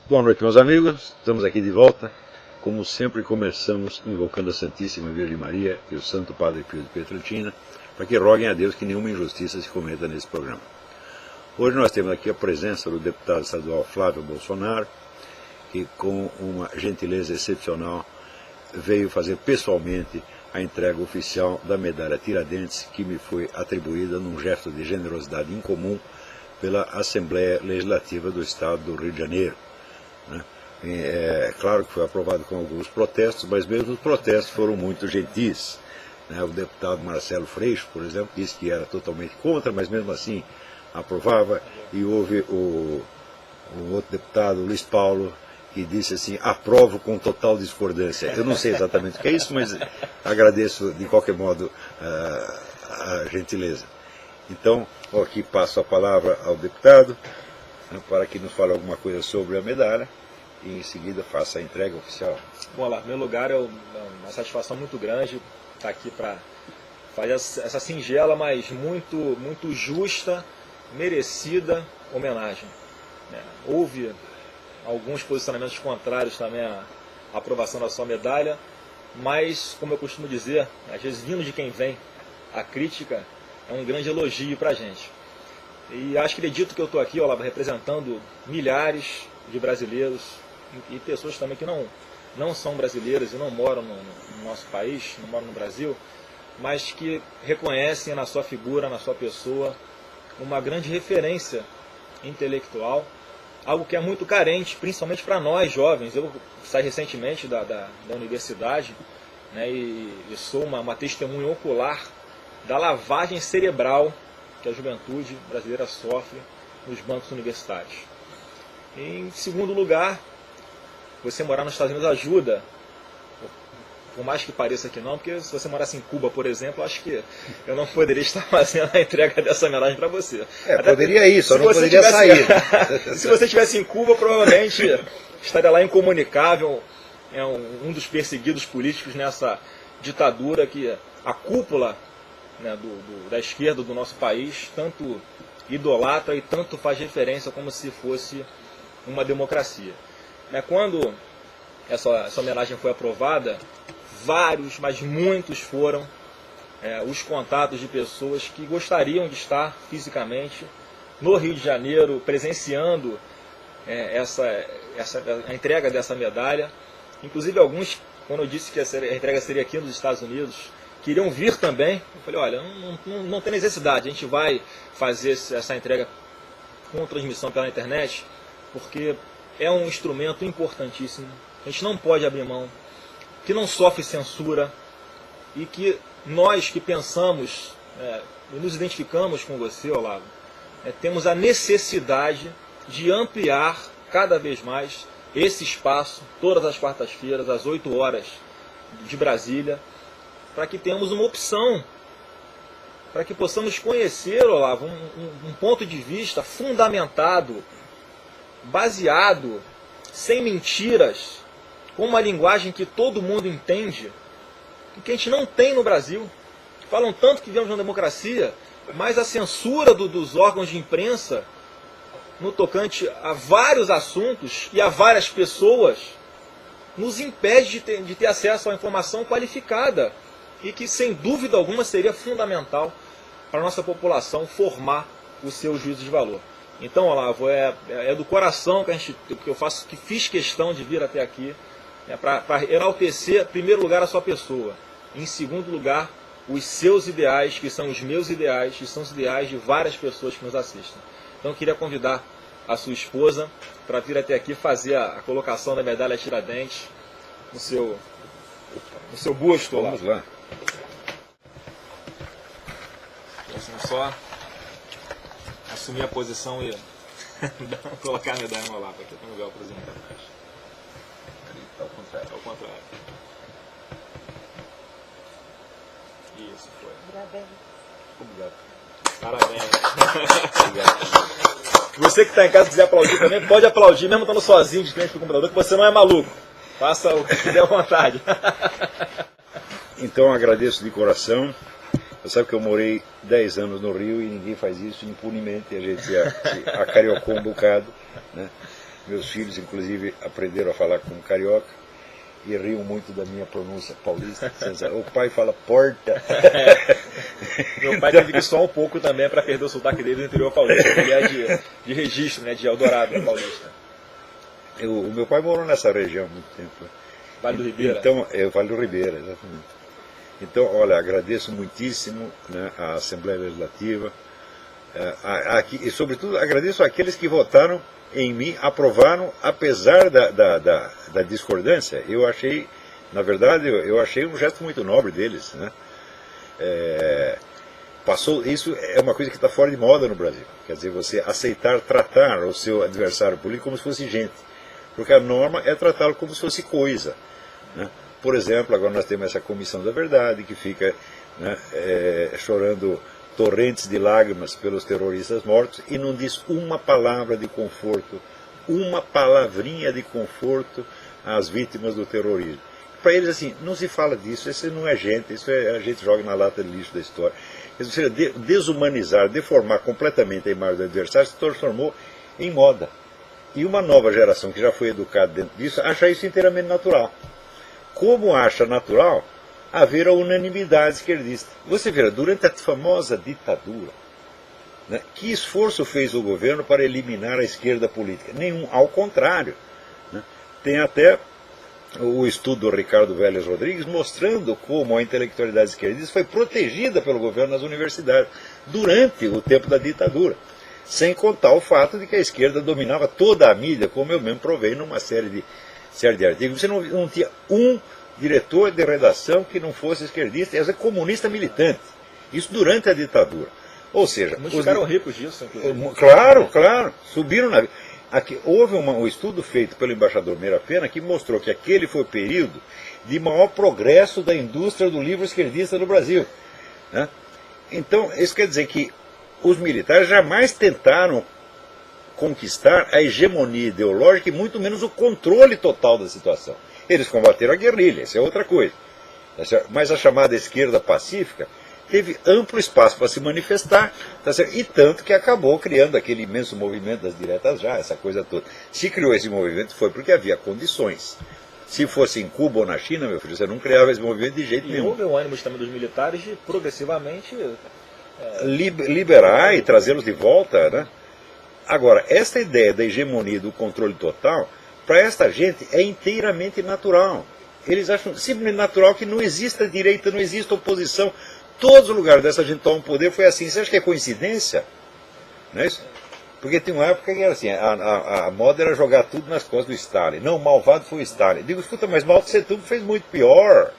Boa noite, meus amigos. Estamos aqui de volta. Como sempre, começamos invocando a Santíssima Virgem Maria e o Santo Padre Pio de Pietrelcina, para que roguem a Deus que nenhuma injustiça se cometa nesse programa. Hoje nós temos aqui a presença do deputado estadual Flávio Bolsonaro, que com uma gentileza excepcional veio fazer pessoalmente a entrega oficial da medalha Tiradentes, que me foi atribuída num gesto de generosidade incomum pela Assembleia Legislativa do Estado do Rio de Janeiro. É claro que foi aprovado com alguns protestos, mas mesmo os protestos foram muito gentis. O deputado Marcelo Freixo, por exemplo, disse que era totalmente contra, mas mesmo assim aprovava, e houve o outro deputado, Luiz Paulo, que disse assim: aprovo com total discordância. Eu não sei exatamente o que é isso, mas agradeço de qualquer modo a gentileza. Então, aqui passo a palavra ao deputado, para que nos fale alguma coisa sobre a medalha e em seguida faça a entrega oficial. Bom, lá, em primeiro lugar, é uma satisfação muito grande estar aqui para fazer essa singela, mas muito justa, merecida homenagem. Houve alguns posicionamentos contrários também à aprovação da sua medalha, mas, como eu costumo dizer, às vezes vindo de quem vem, a crítica é um grande elogio para a gente. E acredito que eu estou aqui, representando milhares de brasileiros e pessoas também que não são brasileiras e não moram no nosso país, não moram no Brasil, mas que reconhecem na sua figura, na sua pessoa, uma grande referência intelectual, algo que é muito carente, principalmente para nós jovens. Eu saí recentemente da universidade, e sou uma testemunha ocular da lavagem cerebral que a juventude brasileira sofre nos bancos universitários. Em segundo lugar, você morar nos Estados Unidos ajuda, por mais que pareça que não, porque se você morasse em Cuba, por exemplo, acho que eu não poderia estar fazendo a entrega dessa medalha para você. Poderia ir, só não poderia sair. Se você estivesse em Cuba, provavelmente estaria lá incomunicável, um dos perseguidos políticos nessa ditadura que a cúpula da esquerda do nosso país tanto idolatra e tanto faz referência como se fosse uma democracia. Quando essa homenagem foi aprovada, vários, mas muitos foram os contatos de pessoas que gostariam de estar fisicamente no Rio de Janeiro, presenciando a entrega dessa medalha. Inclusive alguns, quando eu disse que a entrega seria aqui nos Estados Unidos, queriam vir também. Eu falei: olha, não tem necessidade, a gente vai fazer essa entrega com transmissão pela internet, porque é um instrumento importantíssimo, a gente não pode abrir mão, que não sofre censura, e que nós que pensamos e nos identificamos com você, Olavo, temos a necessidade de ampliar cada vez mais esse espaço, todas as quartas-feiras, às 8 horas de Brasília, para que tenhamos uma opção, para que possamos conhecer, Olavo, um ponto de vista fundamentado, baseado, sem mentiras, com uma linguagem que todo mundo entende, que a gente não tem no Brasil. Falam tanto que vivemos uma democracia, mas a censura dos órgãos de imprensa, no tocante a vários assuntos e a várias pessoas, nos impede de ter acesso à informação qualificada, e que, sem dúvida alguma, seria fundamental para a nossa população formar o seu juízo de valor. Então, Olavo, é do coração que fiz questão de vir até aqui, para enaltecer, em primeiro lugar, a sua pessoa, em segundo lugar, os seus ideais, que são os meus ideais, que são os ideais de várias pessoas que nos assistem. Então, eu queria convidar a sua esposa para vir até aqui fazer a colocação da medalha Tiradentes no seu busto. Vamos lá. Assim, só assumir a posição e colocar a medalha no Olavo aqui, para não ver o apresentar mais. Ao contrário. Isso, foi. Parabéns. Obrigado. Parabéns. Obrigado. Você que está em casa e quiser aplaudir também, pode aplaudir, mesmo estando sozinho de frente para o computador, que você não é maluco. Faça o que quiser à vontade. Então agradeço de coração. Você sabe que eu morei 10 anos no Rio e ninguém faz isso impunemente, a gente se acariocou um bocado, Meus filhos, inclusive, aprenderam a falar como carioca e riam muito da minha pronúncia paulista. O pai fala porta. Meu pai teve que só um pouco também para perder o sotaque dele do interior paulista. Ele é de registro, né, de Eldorado paulista. O meu pai morou nessa região há muito tempo. Vale do Ribeira? Então, Vale do Ribeira, exatamente. Então, olha, agradeço muitíssimo, né, a Assembleia Legislativa, e sobretudo agradeço àqueles que votaram em mim, aprovaram, apesar da discordância. Eu achei, na verdade, eu achei um gesto muito nobre deles, né? Isso é uma coisa que está fora de moda no Brasil. Quer dizer, você aceitar tratar o seu adversário político como se fosse gente. Porque a norma é tratá-lo como se fosse coisa, né? Por exemplo, agora nós temos essa Comissão da Verdade, que fica, né, chorando torrentes de lágrimas pelos terroristas mortos e não diz uma palavra de conforto, uma palavrinha de conforto às vítimas do terrorismo. Para eles, assim, não se fala disso, isso não é gente, isso a gente joga na lata de lixo da história. Ou seja, desumanizar, deformar completamente a imagem do adversário se transformou em moda. E uma nova geração que já foi educada dentro disso acha isso inteiramente natural. Como acha natural haver a unanimidade esquerdista. Você vê, durante a famosa ditadura, né, que esforço fez o governo para eliminar a esquerda política? Nenhum, ao contrário. Né? Tem até o estudo do Ricardo Vélez Rodrigues mostrando como a intelectualidade esquerdista foi protegida pelo governo nas universidades durante o tempo da ditadura. Sem contar o fato de que a esquerda dominava toda a mídia, como eu mesmo provei numa série de artigos. Você não tinha um diretor de redação que não fosse esquerdista, era comunista militante. Isso durante a ditadura. Ou seja... Muitos ficaram ricos disso, inclusive. Claro, claro. Subiram na... Houve um estudo feito pelo embaixador Meira Pena que mostrou que aquele foi o período de maior progresso da indústria do livro esquerdista no Brasil. Né? Então, isso quer dizer que os militares jamais tentaram conquistar a hegemonia ideológica e muito menos o controle total da situação. Eles combateram a guerrilha, isso é outra coisa. Mas a chamada esquerda pacífica teve amplo espaço para se manifestar, tá certo? E tanto que acabou criando aquele imenso movimento das diretas já, essa coisa toda. Se criou esse movimento foi porque havia condições. Se fosse em Cuba ou na China, meu filho, você não criava esse movimento de jeito nenhum. E houve um ânimo também dos militares de progressivamente... liberar e trazê-los de volta, né? Agora, essa ideia da hegemonia do controle total, para esta gente é inteiramente natural. Eles acham simplesmente natural que não exista direita, não exista oposição. Todos os lugares dessa gente tomam poder foi assim. Você acha que é coincidência? Não é isso? Porque tem uma época que era assim, a moda era jogar tudo nas costas do Stalin. Não, o malvado foi o Stalin. Digo, escuta, mas Mao Tse Tung fez muito pior.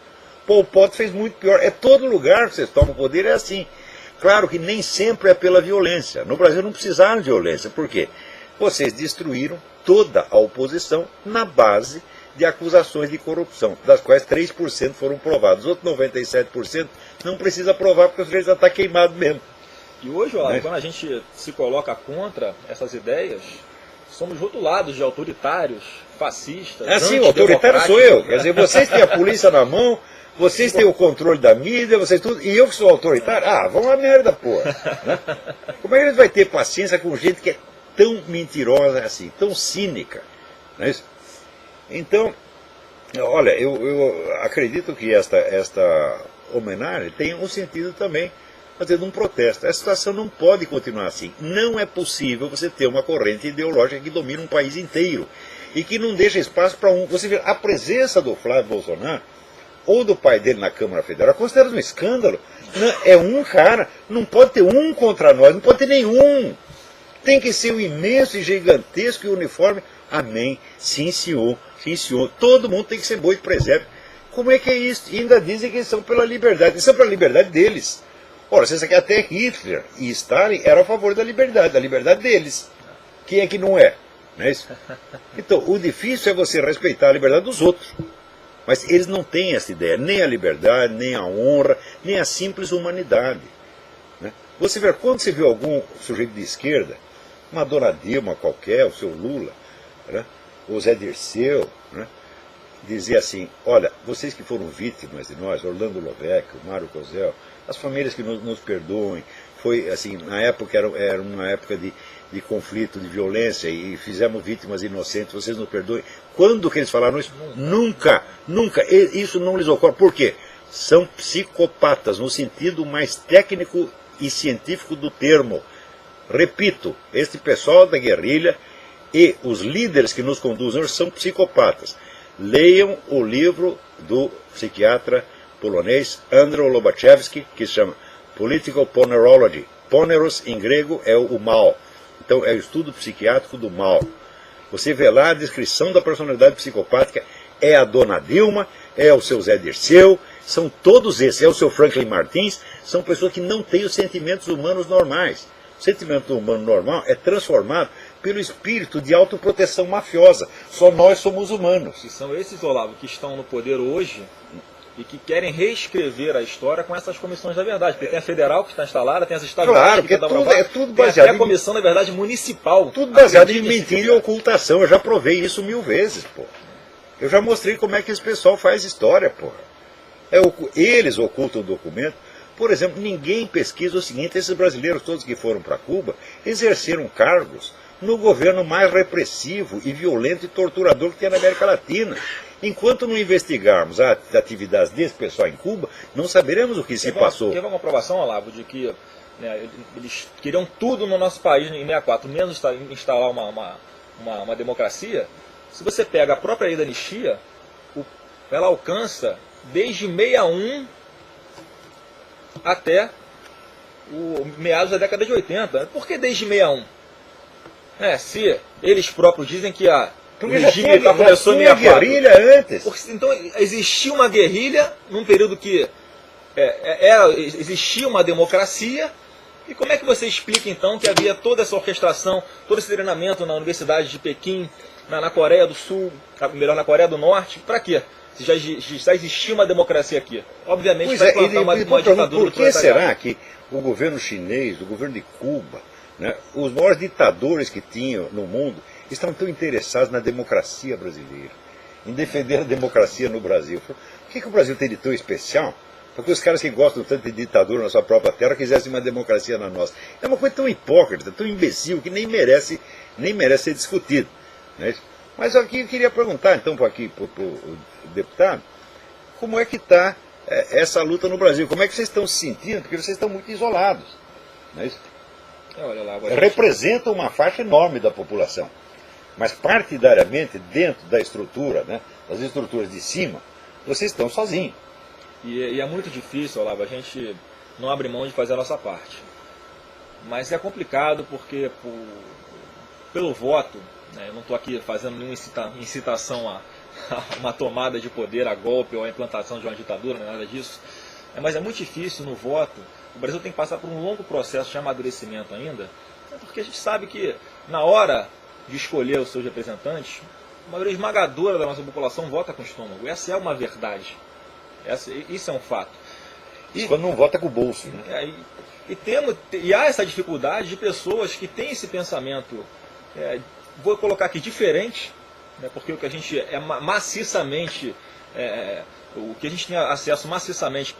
Pol Pot fez muito pior. É todo lugar que vocês tomam poder, é assim. Claro que nem sempre é pela violência. No Brasil não precisaram de violência. Por quê? Vocês destruíram toda a oposição na base de acusações de corrupção, das quais 3% foram provados. Os outros 97% não precisa provar porque o sujeito já está queimado mesmo. E hoje, ó, quando a gente se coloca contra essas ideias, somos rotulados de autoritários, fascistas. Sim, o autoritário sou eu. Quer dizer, vocês têm a polícia na mão, vocês têm o controle da mídia, vocês tudo, e eu que sou autoritário? Ah, vão a merda, porra. Né? Como é que a gente vai ter paciência com gente que é tão mentirosa assim, tão cínica? Não é isso? Então, olha, eu acredito que esta homenagem tem um sentido também, fazendo um protesto. A situação não pode continuar assim. Não é possível você ter uma corrente ideológica que domina um país inteiro e que não deixa espaço para um... Você vê, a presença do Flávio Bolsonaro ou do pai dele na Câmara Federal, considera um escândalo. Não, é um cara, não pode ter um contra nós, não pode ter nenhum. Tem que ser um imenso e gigantesco e uniforme. Amém. Sim, senhor. Sim, senhor. Todo mundo tem que ser boi de presépio. Como é que é isso? E ainda dizem que eles são pela liberdade. Eles são pela liberdade deles. Ora, você sabe que até Hitler e Stalin eram a favor da liberdade deles. Quem é que não é? Não é isso? Então, o difícil é você respeitar a liberdade dos outros. Mas eles não têm essa ideia, nem a liberdade, nem a honra, nem a simples humanidade. Né? Você vê, quando você vê algum sujeito de esquerda, uma Dona Dilma qualquer, o seu Lula, né? O Zé Dirceu, né? Dizer assim, olha, vocês que foram vítimas de nós, Orlando Lovecchio, Mário Cosel, as famílias que nos perdoem, foi, assim, na época era uma época de conflito, de violência, e fizemos vítimas inocentes, vocês nos perdoem. Quando que eles falaram isso? Nunca, nunca. Isso não lhes ocorre. Por quê? São psicopatas, no sentido mais técnico e científico do termo. Repito, este pessoal da guerrilha e os líderes que nos conduzem são psicopatas. Leiam o livro do psiquiatra polonês Andrzej Lobachevsky, que se chama Political Ponerology. Poneros, em grego, é o mal. Então, é o estudo psiquiátrico do mal. Você vê lá a descrição da personalidade psicopática, é a Dona Dilma, é o seu Zé Dirceu, são todos esses, é o seu Franklin Martins, são pessoas que não têm os sentimentos humanos normais. O sentimento humano normal é transformado pelo espírito de autoproteção mafiosa. Só nós somos humanos. E são esses, Olavo, que estão no poder hoje e que querem reescrever a história com essas comissões da verdade. Porque tem a federal que está instalada, tem as estaduais Claro, que porque estão é tudo baseado tem a comissão da verdade municipal. Tudo baseado em mentira e ocultação. Eu já provei isso 1000 vezes, pô. Eu já mostrei como é que esse pessoal faz história, pô. Eles ocultam o documento. Por exemplo, ninguém pesquisa o seguinte: esses brasileiros todos que foram para Cuba exerceram cargos no governo mais repressivo e violento e torturador que tem na América Latina. Enquanto não investigarmos as atividades desse pessoal em Cuba, não saberemos o que se passou. Teve uma comprovação, Olavo, de que eles queriam tudo no nosso país em 64, menos instalar uma democracia. Se você pega a própria lei da anistia, ela alcança desde 61 até o meados da década de 80. Por que desde 61? Se eles próprios dizem que o regime militar começou em 64. Guerrilha antes. Porque, então existia uma guerrilha num período que existia uma democracia. E como é que você explica então que havia toda essa orquestração, todo esse treinamento na Universidade de Pequim, na Coreia do Sul, melhor, na Coreia do Norte? Para quê? Se já existia uma democracia aqui. Obviamente vai implantar uma ditadura. Por que será que o governo chinês, o governo de Cuba, né, os maiores ditadores que tinham no mundo, estão tão interessados na democracia brasileira, em defender a democracia no Brasil? O que o Brasil tem de tão especial? Porque os caras que gostam tanto de ditadura na sua própria terra quisessem uma democracia na nossa. É uma coisa tão hipócrita, tão imbecil, que nem merece ser discutido. Né? Mas aqui eu queria perguntar, então, para o deputado, como é que está essa luta no Brasil? Como é que vocês estão se sentindo? Porque vocês estão muito isolados. Não é isso? Olha lá, representa uma faixa enorme da população. Mas partidariamente, dentro da estrutura, né, das estruturas de cima, vocês estão sozinhos. E é muito difícil, Olavo, a gente não abre mão de fazer a nossa parte. Mas é complicado porque pelo voto, eu não estou aqui fazendo nenhuma incitação a uma tomada de poder, a golpe ou a implantação de uma ditadura, não é nada disso. Mas é muito difícil no voto. O Brasil tem que passar por um longo processo de amadurecimento ainda, porque a gente sabe que na hora de escolher os seus representantes, a maioria esmagadora da nossa população vota com o estômago. Essa é uma verdade. Isso é um fato. Quando não vota com o bolso. Né? E há essa dificuldade de pessoas que têm esse pensamento, vou colocar aqui, diferente, né, porque o que a gente maciçamente, o que a gente tem acesso maciçamente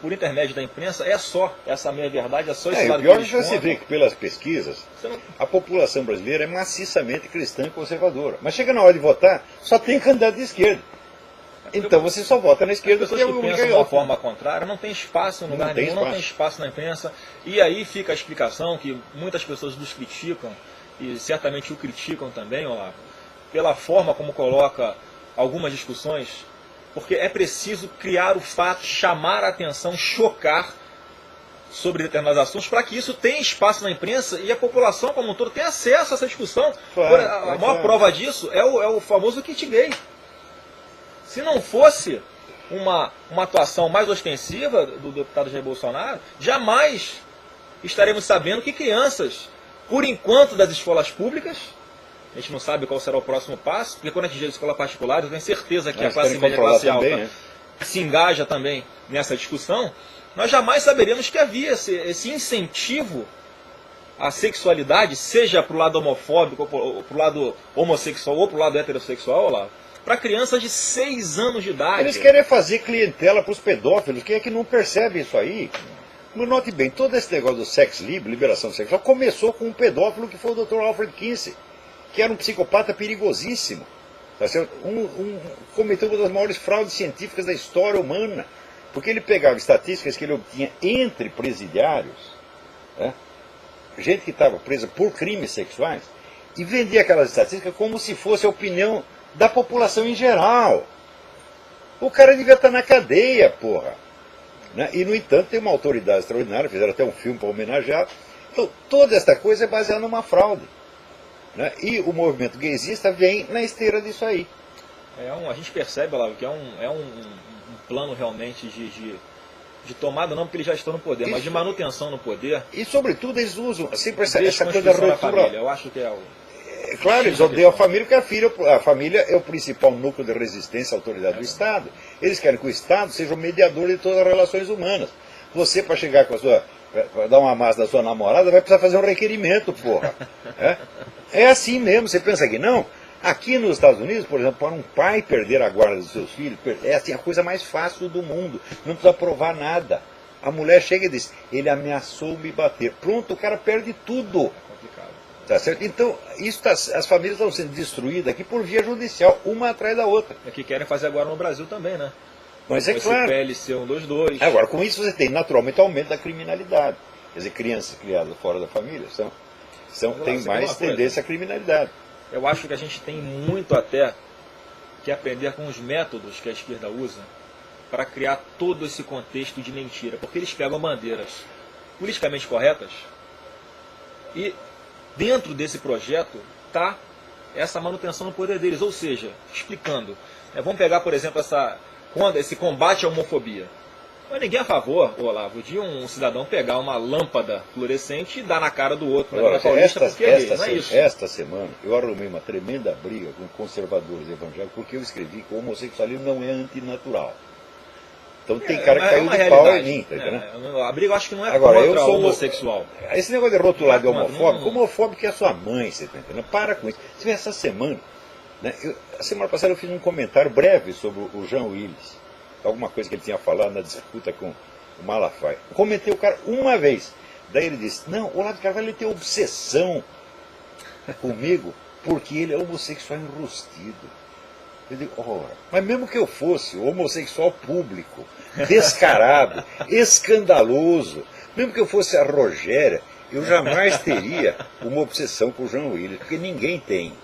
por intermédio da imprensa é só essa meia-verdade, é só esse lado. O pior é que você vê que pelas pesquisas, a população brasileira é maciçamente cristã e conservadora. Mas chega na hora de votar, só tem candidato de esquerda. Então você só vota na esquerda. As pessoas que pensam de uma forma contrária não tem espaço em lugar nenhum, não tem espaço na imprensa. E aí fica a explicação que muitas pessoas nos criticam, e certamente o criticam também, Olavo, pela forma como coloca algumas discussões, porque é preciso criar o fato, chamar a atenção, chocar sobre determinados assuntos, para que isso tenha espaço na imprensa e a população como um todo tenha acesso a essa discussão. A maior prova disso é o famoso kit gay. Se não fosse uma atuação mais ostensiva do deputado Jair Bolsonaro, jamais estaremos sabendo que crianças, por enquanto das escolas públicas, a gente não sabe qual será o próximo passo, porque quando a gente diz escola particular, eu tenho certeza que a classe média e a classe alta se engaja também nessa discussão, nós jamais saberemos que havia esse incentivo à sexualidade, seja para o lado homofóbico, ou para o lado homossexual, ou para o lado heterossexual, lá, para crianças de 6 anos de idade. Eles querem fazer clientela para os pedófilos. Quem é que não percebe isso aí? Mas note bem, todo esse negócio do sex libre, liberação sexual, começou com um pedófilo que foi o Dr. Alfred Kinsey, que era um psicopata perigosíssimo. Tá certo? Cometeu uma das maiores fraudes científicas da história humana, porque ele pegava estatísticas que ele obtinha entre presidiários, né, gente que estava presa por crimes sexuais, e vendia aquelas estatísticas como se fosse a opinião da população em geral. O cara devia estar na cadeia, porra. Né? E, no entanto, tem uma autoridade extraordinária, fizeram até um filme para homenagear. Então, toda essa coisa é baseada numa fraude. Né? E o movimento gaysista vem na esteira disso aí. A gente percebe, Olavo, que é um plano realmente de tomada, não porque eles já estão no poder, mas de manutenção no poder. E, sobretudo, eles usam sempre essa coisa da Desconstrução da ruptura. família. Eu acho que é o... Claro, eles odeiam a família, porque a família é o principal núcleo de resistência à autoridade do Estado. Eles querem que o Estado seja o mediador de todas as relações humanas. Você, para chegar com a sua... para dar uma massa da sua namorada, vai precisar fazer um requerimento, porra. É assim mesmo, você pensa que não? Aqui nos Estados Unidos, por exemplo, para um pai perder a guarda dos seus filhos, é assim, a coisa mais fácil do mundo. Não precisa provar nada. A mulher chega e diz, ele ameaçou me bater. Pronto, o cara perde tudo. Tá certo? Então, as famílias estão sendo destruídas aqui por via judicial, uma atrás da outra. É que querem fazer agora no Brasil também, né? Mas é claro. PLC 122. Agora, com isso você tem naturalmente aumento da criminalidade. Quer dizer, crianças criadas fora da família têm mais tendência à criminalidade. Eu acho que a gente tem muito até que aprender com os métodos que a esquerda usa para criar todo esse contexto de mentira. Porque eles pegam bandeiras politicamente corretas e dentro desse projeto está essa manutenção no poder deles. Ou seja, explicando, vamos pegar, por exemplo, esse combate à homofobia. Mas ninguém é a favor, Olavo, de um cidadão pegar uma lâmpada fluorescente e dar na cara do outro. Agora, isso. Esta semana eu arrumei uma tremenda briga com conservadores evangélicos porque eu escrevi que o homossexualismo não é antinatural. Então tem cara que caiu de pau em mim, tá entendendo? A briga eu acho que não é agora, contra o homossexual. Esse negócio de rotular de homofóbico, homofóbico é a sua mãe, você tá entendendo? Para com isso. Você vê, essa semana, né, a semana passada eu fiz um comentário breve sobre o Jean Willis, alguma coisa que ele tinha falado na disputa com o Malafaia. Eu comentei o cara uma vez. Daí ele disse, não, o Olavo de Carvalho ele tem obsessão comigo porque ele é homossexual enrustido. Eu digo, ora, mas mesmo que eu fosse homossexual público, descarado, escandaloso, mesmo que eu fosse a Rogéria, eu jamais teria uma obsessão com o Jean Willis, porque ninguém tem.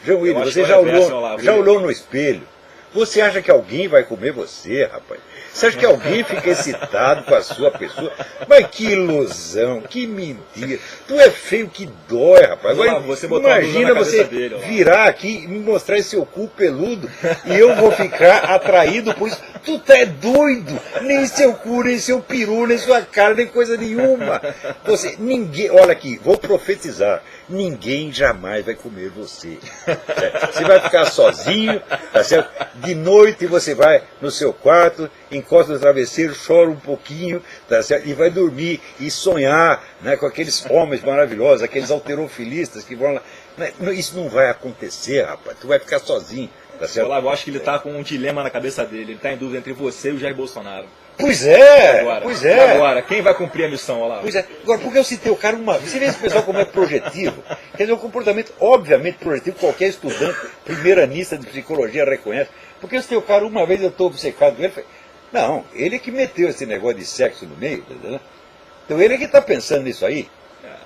Jean Willis, você já olhou no espelho? Você acha que alguém vai comer você, rapaz? Você acha que alguém fica excitado com a sua pessoa? Mas que ilusão, que mentira. Tu é feio que dói, rapaz. Agora, imagina você virar aqui e me mostrar esse seu cu peludo e eu vou ficar atraído por isso. Tu tá doido. Nem seu cu, nem seu peru, nem sua cara, nem coisa nenhuma. Ninguém, olha aqui, vou profetizar. Ninguém jamais vai comer você. Certo? Você vai ficar sozinho, tá certo? De noite você vai no seu quarto, encosta no travesseiro, chora um pouquinho, tá certo? E vai dormir e sonhar, né, com aqueles homens maravilhosos, aqueles alterofilistas que vão lá. Isso não vai acontecer, rapaz. Tu vai ficar sozinho. Tá certo? Eu acho que ele está com um dilema na cabeça dele. Ele está em dúvida entre você e o Jair Bolsonaro. Pois é, Agora, quem vai cumprir a missão, Olavo? Pois é. Agora, porque eu citei o cara uma vez. Você vê esse pessoal como é projetivo. Quer dizer, um comportamento obviamente projetivo, qualquer estudante primeiranista de psicologia reconhece. Porque eu citei o cara uma vez, eu estou obcecado com ele. Não, ele é que meteu esse negócio de sexo no meio, entendeu? Então ele é que está pensando nisso aí.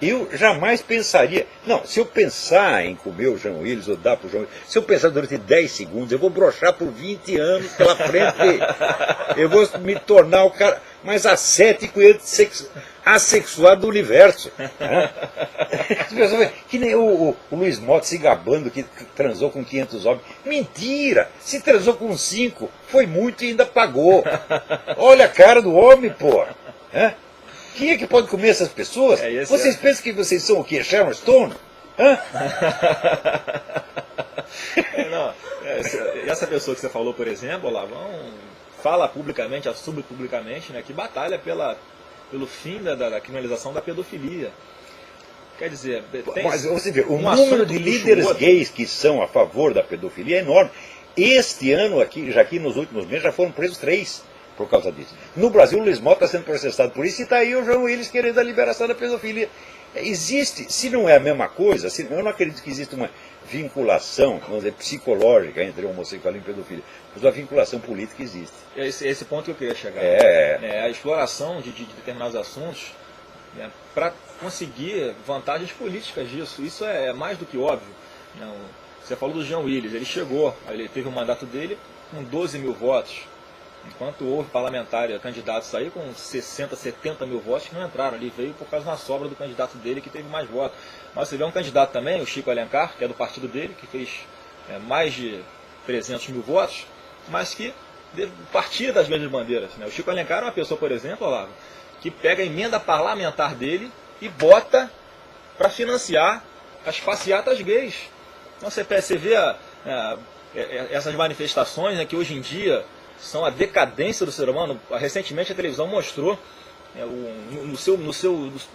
Eu jamais pensaria. Não, se eu pensar em comer o Jean Willis ou dar para o Jean Willis, se eu pensar durante 10 segundos, eu vou broxar por 20 anos pela frente. Eu vou me tornar o cara mais ascético e assexuado do universo. Né? Que nem o Luiz Mota se gabando que transou com 500 homens. Mentira! Se transou com 5, foi muito e ainda pagou. Olha a cara do homem, porra. Quem é que pode comer essas pessoas? Vocês pensam que vocês são o quê? Sharon Stone? Essa pessoa que você falou, por exemplo, Olavo, fala publicamente, assume publicamente, né, que batalha pelo fim da criminalização da pedofilia. Quer dizer, mas você vê, o número de líderes gays que são a favor da pedofilia é enorme. Este ano aqui, já aqui nos últimos meses, já foram presos 3. por causa disso. No Brasil, o Luiz Mota está sendo processado por isso, e está aí o João Willis querendo a liberação da pedofilia. Existe, se não é a mesma coisa, eu não acredito que exista uma vinculação, vamos dizer, psicológica entre homossexualismo e pedofilia, mas a vinculação política existe. Esse ponto que eu queria chegar. A exploração de determinados assuntos, né, para conseguir vantagens políticas disso. Isso é mais do que óbvio. Não, você falou do Jean Willis, ele chegou, ele teve o mandato dele com 12 mil votos, enquanto houve parlamentares, candidatos aí com 60, 70 mil votos que não entraram. Ele veio por causa de uma sobra do candidato dele que teve mais votos. Mas você vê um candidato também, o Chico Alencar, que é do partido dele, que fez mais de 300 mil votos, mas que partia das mesmas bandeiras. Né? O Chico Alencar é uma pessoa, por exemplo, Olavo, que pega a emenda parlamentar dele e bota para financiar as passeatas gays. Então você vê essas manifestações, né, que hoje em dia são a decadência do ser humano. Recentemente a televisão mostrou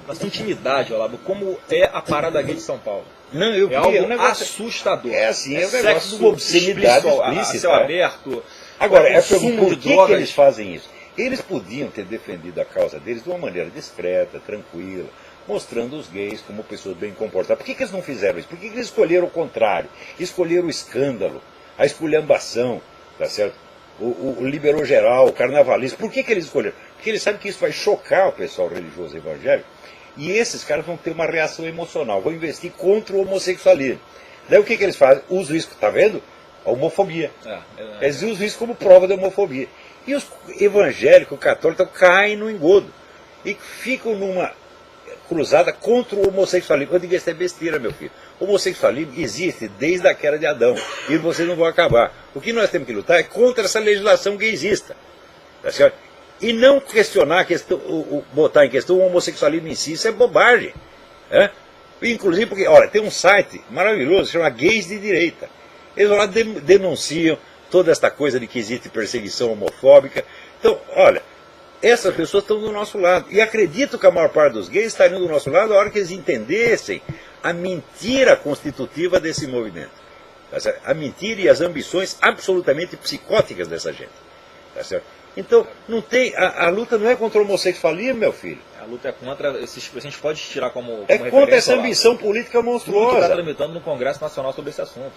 na sua intimidade, Olavo, como é a parada gay de São Paulo. Não, eu vi, algo assustador. É assim, é um negócio de obscenidade explícita. Céu aberto. Agora, por que drogas. eles fazem isso? Eles podiam ter defendido a causa deles de uma maneira discreta, tranquila, mostrando os gays como pessoas bem comportadas. Por que eles não fizeram isso? Por que eles escolheram o contrário? Escolheram o escândalo, a esculhambação, tá certo? O liberou geral, o carnavalista. Por que eles escolheram? Porque eles sabem que isso vai chocar o pessoal religioso evangélico, e esses caras vão ter uma reação emocional, vão investir contra o homossexualismo. Daí o que eles fazem? Usam isso, tá vendo? A homofobia. Eles usam isso como prova de homofobia. E os evangélicos, católicos, caem no engodo e ficam numa cruzada contra o homossexualismo. Eu digo, isso é besteira, meu filho. O homossexualismo existe desde a queda de Adão, e vocês não vão acabar. O que nós temos que lutar é contra essa legislação gaysista, tá certo? E não questionar a questão, botar em questão o homossexualismo em si. Isso é bobagem. Inclusive porque, olha, tem um site maravilhoso, chama Gays de Direita. Eles lá denunciam toda esta coisa de que existe perseguição homofóbica. Então, olha, essas pessoas estão do nosso lado. E acredito que a maior parte dos gays estariam do nosso lado a hora que eles entendessem a mentira constitutiva desse movimento. Tá certo? A mentira e as ambições absolutamente psicóticas dessa gente. Tá certo? Então, não tem, a luta não é contra o homossexualismo, meu filho. A luta é contra, a gente pode tirar como é contra essa ambição política monstruosa. Tudo que está tramitando no Congresso Nacional sobre esse assunto.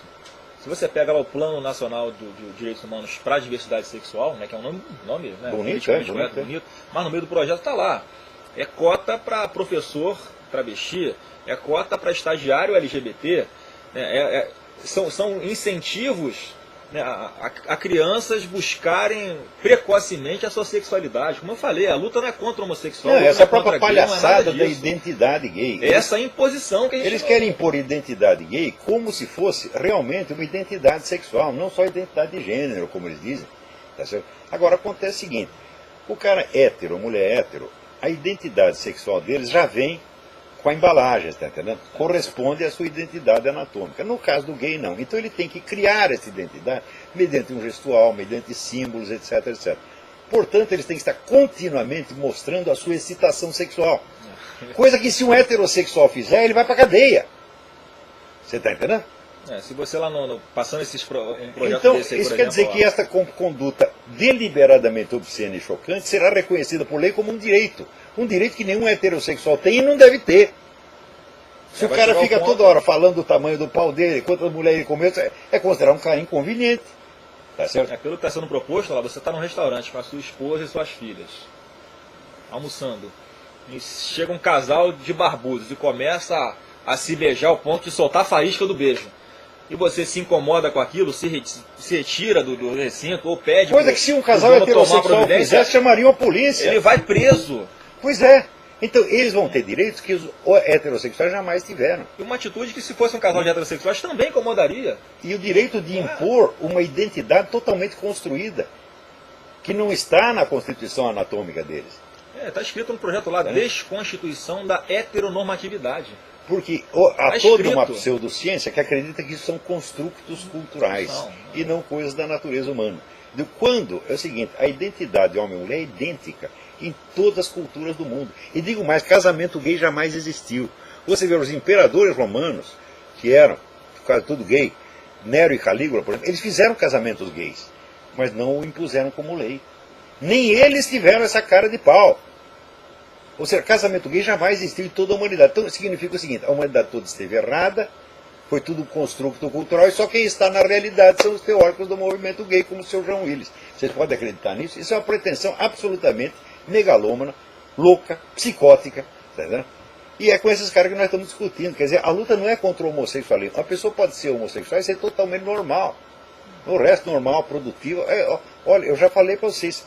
Se você pega lá o Plano Nacional de Direitos Humanos para a Diversidade Sexual, né, que é um nome né, bonito, mas no meio do projeto está lá. É cota para professor travesti, é cota para estagiário LGBT, né, são incentivos, né, a crianças buscarem precocemente a sua sexualidade. Como eu falei, a luta não é contra o homossexual. Não, essa própria palhaçada da identidade gay. Essa imposição que a gente... Eles querem impor identidade gay como se fosse realmente uma identidade sexual, não só identidade de gênero, como eles dizem. Tá certo? Agora acontece o seguinte, o cara hétero, a mulher hétero, a identidade sexual deles já vem com a embalagem, está entendendo? Corresponde à sua identidade anatômica. No caso do gay, não. Então ele tem que criar essa identidade mediante um gestual, mediante símbolos, etc, etc. Portanto, eles têm que estar continuamente mostrando a sua excitação sexual. Coisa que se um heterossexual fizer, ele vai para a cadeia. Você está entendendo? Se você lá passando um projeto então, desse aí, isso por quer exemplo, dizer que esta conduta deliberadamente obscena e chocante será reconhecida por lei como um direito. Um direito que nenhum heterossexual tem e não deve ter. Se o cara fica toda hora falando do tamanho do pau dele, quantas mulheres ele comeu, é considerado um cara inconveniente. Tá certo? Pelo que está sendo proposto, lá, você está num restaurante com a sua esposa e suas filhas, almoçando. E chega um casal de barbudos e começa a se beijar ao ponto de soltar a faísca do beijo. E você se incomoda com aquilo, se retira do recinto ou pede... Coisa que se um casal heterossexual fizesse, chamariam a polícia. Ele vai preso. Pois é. Então, eles vão ter direitos que os heterossexuais jamais tiveram. E uma atitude que, se fosse um casal de heterossexuais, também incomodaria. E o direito de impor uma identidade totalmente construída, que não está na constituição anatômica deles. Está escrito no projeto lá, desconstituição da heteronormatividade. Porque há toda uma pseudociência que acredita que isso são construtos culturais e não coisas da natureza humana. Quando, é o seguinte, a identidade de homem e mulher é idêntica em todas as culturas do mundo. E digo mais, casamento gay jamais existiu. Você vê os imperadores romanos, que eram quase tudo gay, Nero e Calígula, por exemplo, eles fizeram casamentos gays, mas não o impuseram como lei. Nem eles tiveram essa cara de pau. Ou seja, casamento gay já vai existir em toda a humanidade. Então significa o seguinte, a humanidade toda esteve errada, foi tudo um construto cultural, e só quem está na realidade são os teóricos do movimento gay, como o Sr. João Willis. Vocês podem acreditar nisso? Isso é uma pretensão absolutamente megalômana, louca, psicótica, tá entendendo? E é com esses caras que nós estamos discutindo. Quer dizer, a luta não é contra o homossexualismo. Uma pessoa pode ser homossexual e ser totalmente normal. O resto normal, produtivo. Olha, eu já falei para vocês,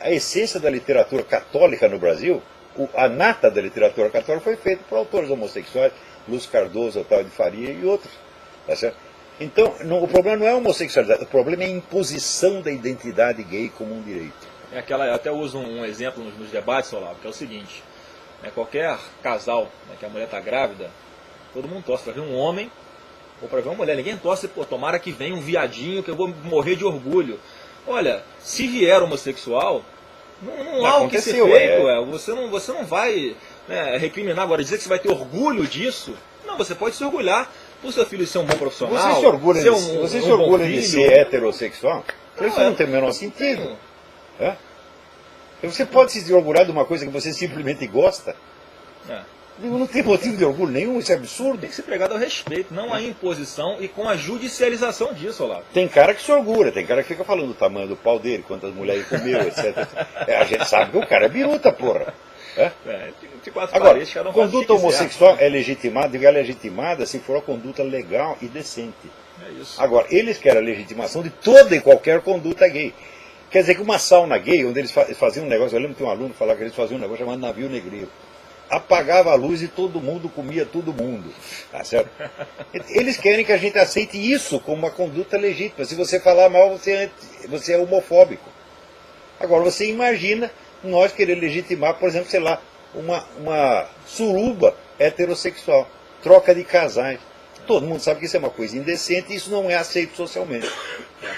a essência da literatura católica no Brasil, a nata da literatura católica foi feita por autores homossexuais, Luz Cardoso, Otávio de Faria e outros. Tá certo? Então, o problema não é a homossexualidade, o problema é a imposição da identidade gay como um direito. Eu até uso um exemplo nos debates, Olavo, que é o seguinte: qualquer casal, que a mulher está grávida, todo mundo torce para ver um homem ou para ver uma mulher. Ninguém torce, pô, tomara que venha um viadinho que eu vou morrer de orgulho. Olha, se vier homossexual, não há o que ser feito. Você não vai recriminar agora, dizer que você vai ter orgulho disso. Não, você pode se orgulhar por seu filho ser um bom profissional. Você se orgulha de ser heterossexual? Isso não tem o menor sentido. Você pode se orgulhar de uma coisa que você simplesmente gosta? Não tem motivo de orgulho nenhum, isso é absurdo. Tem que ser pregado ao respeito, não à imposição e com a judicialização disso, Olavo. Tem cara que se orgulha, tem cara que fica falando do tamanho do pau dele, quantas mulheres comeu, etc. A gente sabe que o cara é biruta, porra. Agora, conduta homossexual é legitimada, digo, é legitimada se for a conduta legal e decente. É isso. Agora, eles querem a legitimação de toda e qualquer conduta gay. Quer dizer que uma sauna gay, onde eles faziam um negócio, eu lembro que um aluno falava que eles faziam um negócio chamado navio negreiro. Apagava a luz e todo mundo comia todo mundo. Tá certo? Eles querem que a gente aceite isso como uma conduta legítima. Se você falar mal, você é homofóbico. Agora, você imagina nós querer legitimar, por exemplo, sei lá, uma suruba heterossexual, troca de casais. Todo mundo sabe que isso é uma coisa indecente e isso não é aceito socialmente.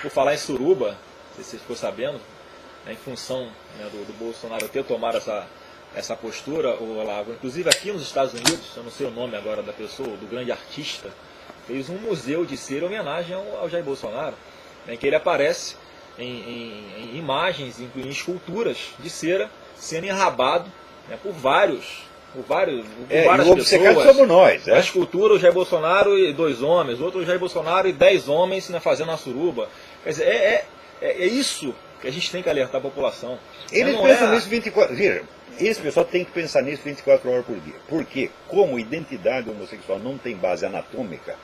Por falar em suruba, não sei se você ficou sabendo, em função do Bolsonaro ter tomado essa postura, o Olavo, inclusive aqui nos Estados Unidos, eu não sei o nome agora da pessoa, do grande artista, fez um museu de cera em homenagem ao Jair Bolsonaro, em que ele aparece em imagens, em esculturas de cera, sendo enrabado por várias o obcecado somos nós. A escultura, o Jair Bolsonaro e 2 homens, outro Jair Bolsonaro e 10 homens fazendo uma suruba. Quer dizer, é isso que a gente tem que alertar a população. Eles pensam nisso 24 horas. Veja, esse pessoal tem que pensar nisso 24 horas por dia. Porque, como identidade homossexual não tem base anatômica,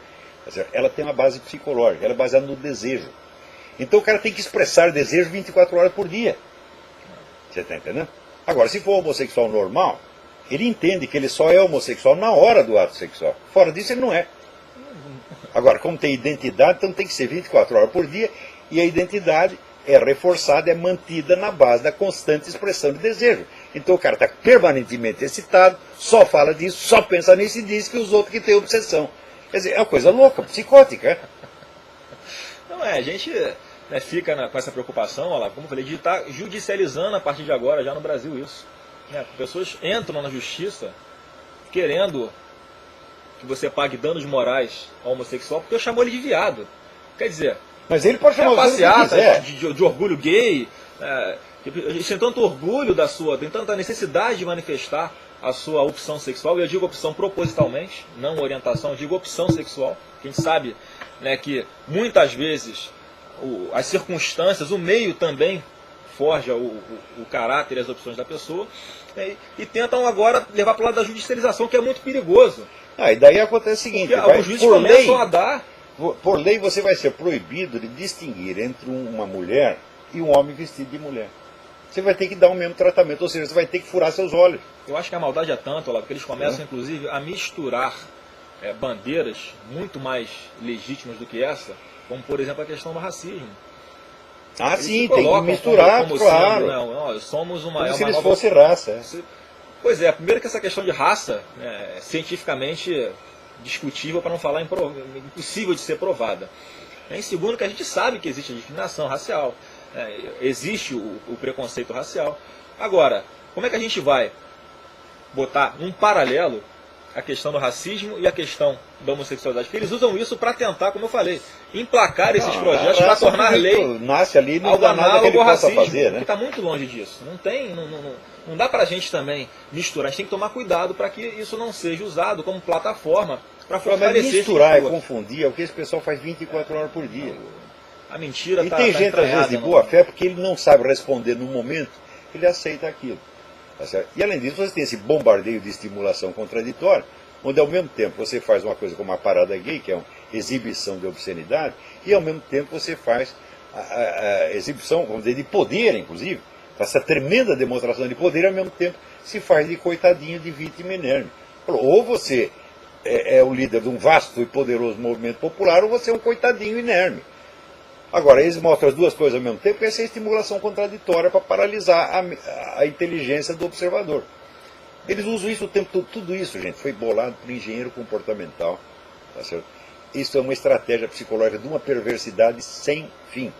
ela tem uma base psicológica, ela é baseada no desejo. Então o cara tem que expressar desejo 24 horas por dia. Você está entendendo? Agora, se for homossexual normal, ele entende que ele só é homossexual na hora do ato sexual. Fora disso, ele não é. Agora, como tem identidade, então tem que ser 24 horas por dia, e a identidade é reforçada, é mantida na base da constante expressão de desejo. Então o cara está permanentemente excitado, só fala disso, só pensa nisso e diz que os outros que têm obsessão. Quer dizer, é uma coisa louca, psicótica. Não a gente fica com essa preocupação, olha lá, como eu falei, de estar judicializando a partir de agora já no Brasil isso. Pessoas entram na justiça querendo que você pague danos morais ao homossexual porque eu chamo ele de viado. Quer dizer, mas ele pode chamar passeata de orgulho gay, eles têm tanto orgulho tem tanta necessidade de manifestar a sua opção sexual, e eu digo opção propositalmente, não orientação, eu digo opção sexual, que a gente sabe que muitas vezes as circunstâncias, o meio também forja o caráter e as opções da pessoa, e tentam agora levar para o lado da judicialização, que é muito perigoso. E daí acontece o seguinte, os juízes começam a dar... Por lei você vai ser proibido de distinguir entre uma mulher e um homem vestido de mulher. Você vai ter que dar o mesmo tratamento, ou seja, você vai ter que furar seus olhos. Eu acho que a maldade é tanto, porque eles começam inclusive a misturar bandeiras muito mais legítimas do que essa, como por exemplo a questão do racismo. Eles sim, tem que misturar, como claro. Sendo, somos como se eles fossem raça. Pois primeiro que essa questão de raça é cientificamente discutível, para não falar impossível de ser provada. Em segundo, que a gente sabe que existe a discriminação racial, existe o preconceito racial. Agora, como é que a gente vai botar um paralelo a questão do racismo e a questão da homossexualidade. Porque eles usam isso para tentar, como eu falei, emplacar esses projetos para tornar lei nasce ali, não algo dá nada que ele análogo ao possa racismo, fazer, né? que está muito longe disso. Não dá para a gente também misturar. A gente tem que tomar cuidado para que isso não seja usado como plataforma para Mas fortalecer misturar e esse confundir é o que esse pessoal faz 24 horas por dia. A mentira E tá, tem tá gente, às vezes, de boa fé, porque ele não sabe responder no momento, ele aceita aquilo. Tá certo? E além disso, você tem esse bombardeio de estimulação contraditória, onde ao mesmo tempo você faz uma coisa como a parada gay, que é uma exibição de obscenidade, e ao mesmo tempo você faz a exibição, vamos dizer, de poder, inclusive, essa tremenda demonstração de poder, e ao mesmo tempo se faz de coitadinho, de vítima inerme. Ou você é o líder de um vasto e poderoso movimento popular, ou você é um coitadinho inerme. Agora, eles mostram as duas coisas ao mesmo tempo, essa é a estimulação contraditória para paralisar a inteligência do observador. Eles usam isso o tempo todo. Tudo isso, gente, foi bolado por engenheiro comportamental. Tá certo? Isso é uma estratégia psicológica de uma perversidade sem fim.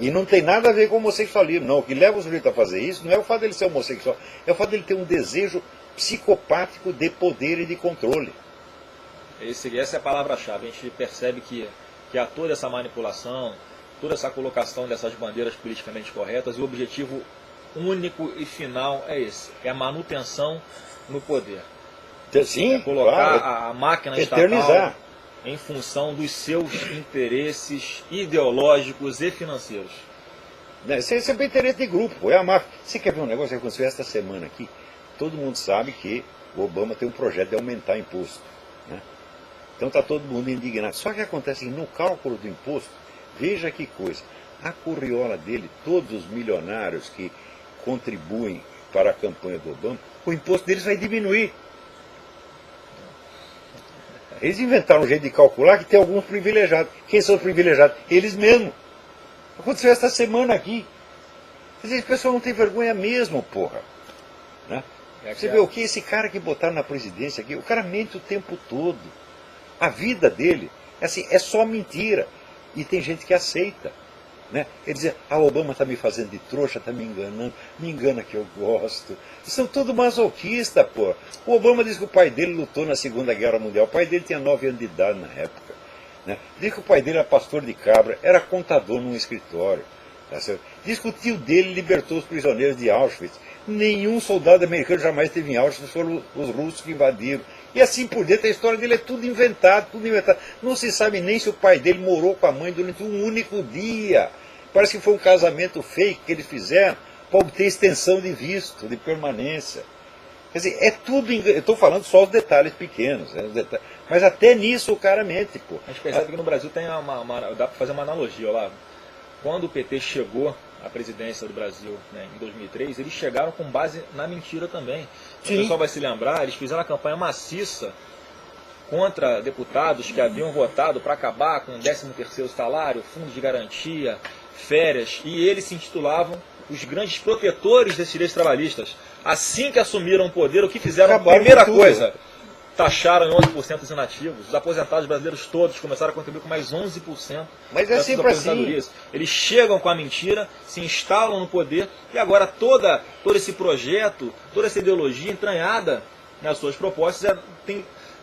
E não tem nada a ver com homossexualismo, não. O que leva o sujeito a fazer isso não é o fato dele ser homossexual, é o fato dele ter um desejo psicopático de poder e de controle. Essa é a palavra-chave. A gente percebe que há toda essa manipulação, toda essa colocação dessas bandeiras politicamente corretas, e o objetivo único e final é esse, é a manutenção no poder. Sim, é colocar claro, a máquina eternizar. estatal em função dos seus interesses ideológicos e financeiros. Isso é sempre interesse de grupo, é a máfia. Você quer ver um negócio que aconteceu esta semana aqui? Todo mundo sabe que o Obama tem um projeto de aumentar imposto, né? Então está todo mundo indignado. Só que acontece que no cálculo do imposto, veja que coisa, a curriola dele, todos os milionários que contribuem para a campanha do Obama, o imposto deles vai diminuir. Eles inventaram um jeito de calcular que tem alguns privilegiados. Quem são os privilegiados? Eles mesmos. Aconteceu esta semana aqui. Esse pessoal não tem vergonha mesmo, porra. Né? Você vê o que esse cara que botaram na presidência aqui, o cara mente o tempo todo. A vida dele assim, é só mentira. E tem gente que aceita. Né? Ele diz, o Obama está me fazendo de trouxa, está me enganando, me engana que eu gosto. São tudo masoquista, pô. O Obama diz que o pai dele lutou na Segunda Guerra Mundial. O pai dele tinha 9 anos de idade na época. Né? Diz que o pai dele era pastor de cabra, era contador num escritório. Tá certo? Diz que o tio dele libertou os prisioneiros de Auschwitz. Nenhum soldado americano jamais esteve em Auschwitz, foram os russos que invadiram. E assim por dentro, a história dele é tudo inventado, tudo inventado. Não se sabe nem se o pai dele morou com a mãe durante um único dia. Parece que foi um casamento fake que eles fizeram para obter extensão de visto, de permanência. Quer dizer, é tudo. Eu estou falando só os detalhes pequenos. Né, mas até nisso o cara mente, pô. A gente percebe que no Brasil tem dá para fazer uma analogia, lá. Quando o PT chegou à presidência do Brasil, né, em 2003, eles chegaram com base na mentira também. Sim. O pessoal vai se lembrar, eles fizeram a campanha maciça contra deputados que haviam votado para acabar com o 13º salário, fundo de garantia, férias, e eles se intitulavam os grandes protetores desses direitos trabalhistas. Assim que assumiram o poder, o que fizeram? Acabaram Primeira coisa, taxaram em 11% os inativos. Os aposentados brasileiros todos começaram a contribuir com mais 11%. Mas é sempre assim. Eles chegam com a mentira, se instalam no poder, e agora todo esse projeto, toda essa ideologia entranhada nas suas propostas